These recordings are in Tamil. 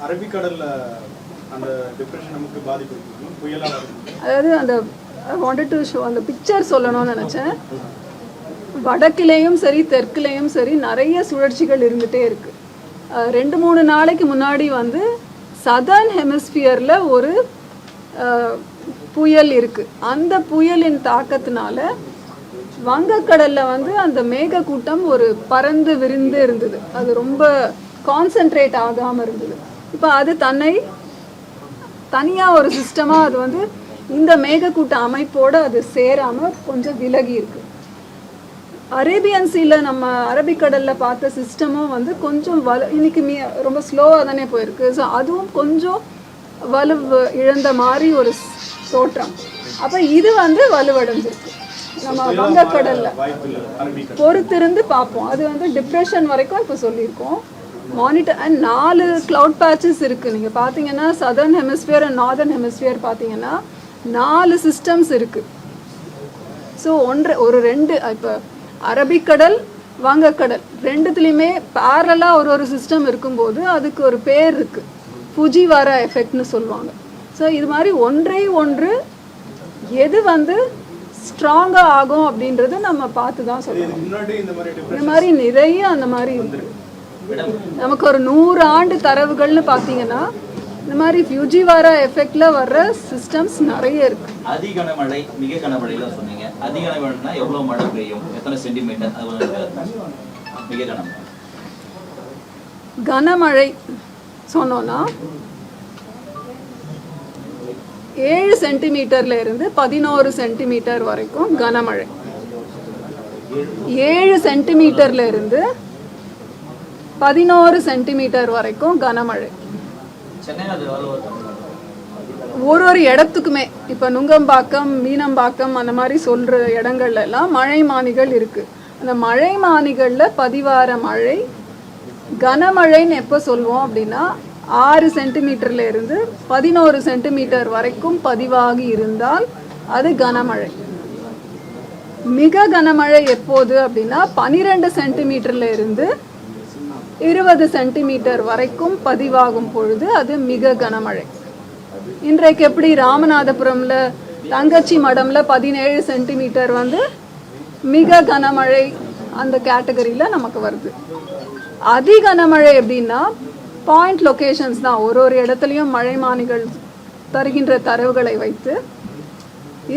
அரபிக்கடல்ல அந்த டிப்ரெஷன் நமக்கு பாதிப்பு புயலா அதாவது அந்த வாண்டட் டு ஷோ அந்த பிக்சர் சொல்லணும்னு நினச்சேன். வடக்குலேயும் சரி தெற்குலேயும் சரி நிறைய சுழற்சிகள் இருந்துகிட்டே இருக்குது. 2-3 நாளைக்கு முன்னாடி வந்து சதர்ன் ஹெமிஸ்பியரில் ஒரு புயல் இருக்குது. அந்த புயலின் தாக்கத்தினால வங்கக்கடலில் வந்து அந்த மேகக்கூட்டம் ஒரு பறந்து விரிந்து இருந்தது. அது ரொம்ப கான்சென்ட்ரேட் ஆகாமல் இருந்தது. இப்போ அது தனியாக ஒரு சிஸ்டமாக அது வந்து இந்த மேகக்கூட்ட அமைப்போடு அது சேராமல் கொஞ்சம் விலகி இருக்கு. அரேபியன் சீல நம்ம அரபிக்கடலில் பார்த்த சிஸ்டமும் வந்து கொஞ்சம் இன்னைக்கு ரொம்ப ஸ்லோவாக தானே போயிருக்கு. ஸோ அதுவும் கொஞ்சம் வலுவு இழந்த மாதிரி ஒரு தோற்றம். அப்போ இது வந்து வலுவடைஞ்சிருக்கு. நம்ம வங்கக்கடலில் பொறுத்திருந்து பார்ப்போம். அது வந்து டிப்ரெஷன் வரைக்கும் இப்போ சொல்லியிருக்கோம். மானிட்டர் அண்ட் 4 க்ளவுட் பேச்சஸ் இருக்குது. நீங்கள் பார்த்தீங்கன்னா southern hemisphere and northern hemisphere பார்த்தீங்கன்னா 4 சிஸ்டம்ஸ் இருக்குது. ஸோ ஒரு 2 இப்போ அரபிக்கடல் வங்கக்கடல் ரெண்டுத்துலேயுமே பேரலாக ஒரு சிஸ்டம் இருக்கும்போது அதுக்கு ஒரு பேர் இருக்குது, ஃபுஜிவாரா எஃபெக்ட்னு சொல்லுவாங்க. ஸோ இது மாதிரி ஒன்று எது வந்து ஸ்ட்ராங்காக ஆகும் அப்படின்றது நம்ம பார்த்து தான் சொல்லணும். இந்த மாதிரி நிறைய அந்த மாதிரி இருக்குது. நமக்கு ஒரு 100 ஆண்டு தரவுகள்னு பார்த்தீங்கன்னா இந்த மாதிரி ஃபியூஜிவாரா எஃபெக்ட்ல வர்ற சிஸ்டம்ஸ் நிறைய இருக்கு. அதி கனமழை, மிக கனமழைல சொன்னீங்க. அதி கனமழைனா எவ்வளவு மழை பெய்யும், எத்தனை சென்டிமீட்டர்? மிக கனமழை கனமழை சொன்னோன்னா 7 சென்டிமீட்டர்ல இருந்து 11 சென்டிமீட்டர் வரைக்கும் கனமழை. 7 சென்டிமீட்டர்ல இருந்து 11 சென்டிமீட்டர் வரைக்கும் கனமழை. ஒரு இடத்துக்குமே இப்போ நுங்கம்பாக்கம், மீனம்பாக்கம் அந்த மாதிரி சொல்கிற இடங்கள்ல எல்லாம் மழைமானிகள் இருக்குது. அந்த மழைமானிகளில் பதிவார மழை கனமழைன்னு எப்போ சொல்லுவோம் அப்படின்னா 6 சென்டிமீட்டர்ல இருந்து 11 சென்டிமீட்டர் வரைக்கும் பதிவாகி இருந்தால் அது கனமழை. மிக கனமழை எப்போது அப்படின்னா 12 சென்டிமீட்டர்ல இருந்து 20 சென்டிமீட்டர் வரைக்கும் பதிவாகும் பொழுது அது மிக கனமழை. இன்றைக்கு எப்படி ராமநாதபுரம்ல தங்கச்சி மடம்ல 17 சென்டிமீட்டர் வந்து மிக கனமழை அந்த கேட்டகரியில் நமக்கு வருது. அதி கனமழை எப்படின்னா பாயிண்ட் லொகேஷன்ஸ் தான். ஒரு இடத்துலையும் மழைமானிகள் தருகின்ற தரவுகளை வைத்து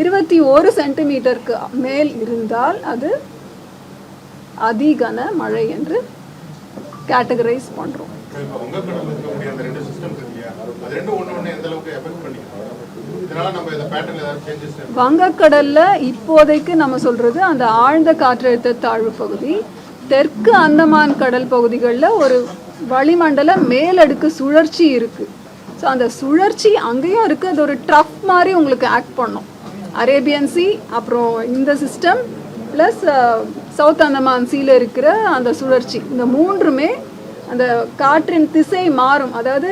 21 சென்டிமீட்டருக்கு மேல் இருந்தால் அது அதி கனமழை என்று கேட்டகரைஸ் பண்ணுறோம். வங்கக்கடல்ல இப்போதைக்கு நம்ம சொல்றது அந்த ஆழ்ந்த காற்றழுத்த தாழ்வு பகுதி, தெற்கு அந்தமான் கடல் பகுதிகளில் ஒரு வளிமண்டல மேலடுக்கு சுழற்சி இருக்கு. ஸோ அந்த சுழற்சி அங்கேயும் இருக்கு. அது ஒரு ட்ரஃப் மாதிரி உங்களுக்கு ஆக்ட் பண்ணும். அரேபியன் சி, அப்புறம் இந்த சிஸ்டம் ப்ளஸ் சவுத் அந்தமான் சீல இருக்கிற அந்த சுழற்சி, இந்த மூன்றுமே அந்த காற்றின் திசை மாறும். அதாவது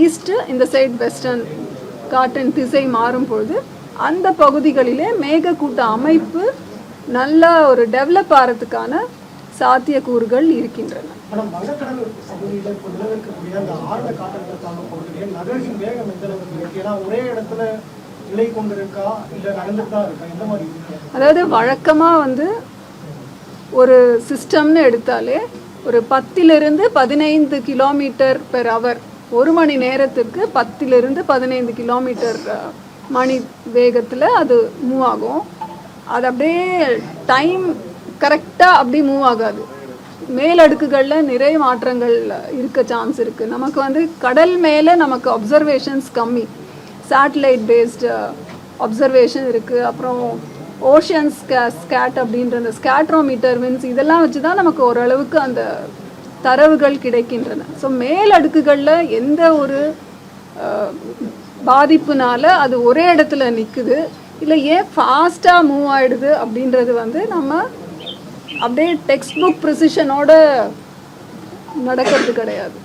ஈஸ்ட்டு இந்த சைட் வெஸ்டர்ன் காற்றின் திசை மாறும் பொழுது அந்த பகுதிகளிலே மேகக்கூட்ட அமைப்பு நல்லா ஒரு டெவலப் ஆகிறதுக்கான சாத்தியக்கூறுகள் இருக்கின்றன. அதாவது வழக்கமாக வந்து ஒரு சிஸ்டம்னு எடுத்தாலே ஒரு 10 to 15 கிலோமீட்டர் பெர் ஹவர், ஒரு மணி நேரத்துக்கு 10 to 15 கிலோமீட்டர் மணி வேகத்தில் அது மூவ் ஆகும். அது அப்படியே டைம் கரெக்டாக அப்படி மூவ் ஆகாது. மேலடுக்குகளில் நிறைய மாற்றங்கள் இருக்க சான்ஸ் இருக்குது. நமக்கு வந்து கடல் மேலே நமக்கு அப்சர்வேஷன்ஸ் கம்மி, சேட்டலைட் பேஸ்டு அப்சர்வேஷன் இருக்குது. அப்புறம் ஓஷியன் ஸ்கேட் அப்படின்ற அந்த ஸ்கேட்ரோமீட்டர் வின்ஸ் இதெல்லாம் வச்சு தான் நமக்கு ஓரளவுக்கு அந்த தரவுகள் கிடைக்கின்றன. ஸோ மேலடுக்குகளில் எந்த ஒரு பாதிப்புனால அது ஒரே இடத்துல நிற்குது, இல்லை ஏன் ஃபாஸ்ட்டாக மூவ் ஆகிடுது அப்படின்றது வந்து நம்ம அப்படியே டெக்ஸ்ட் புக் ப்ரிசிஷனோட நடக்கிறது கிடையாது.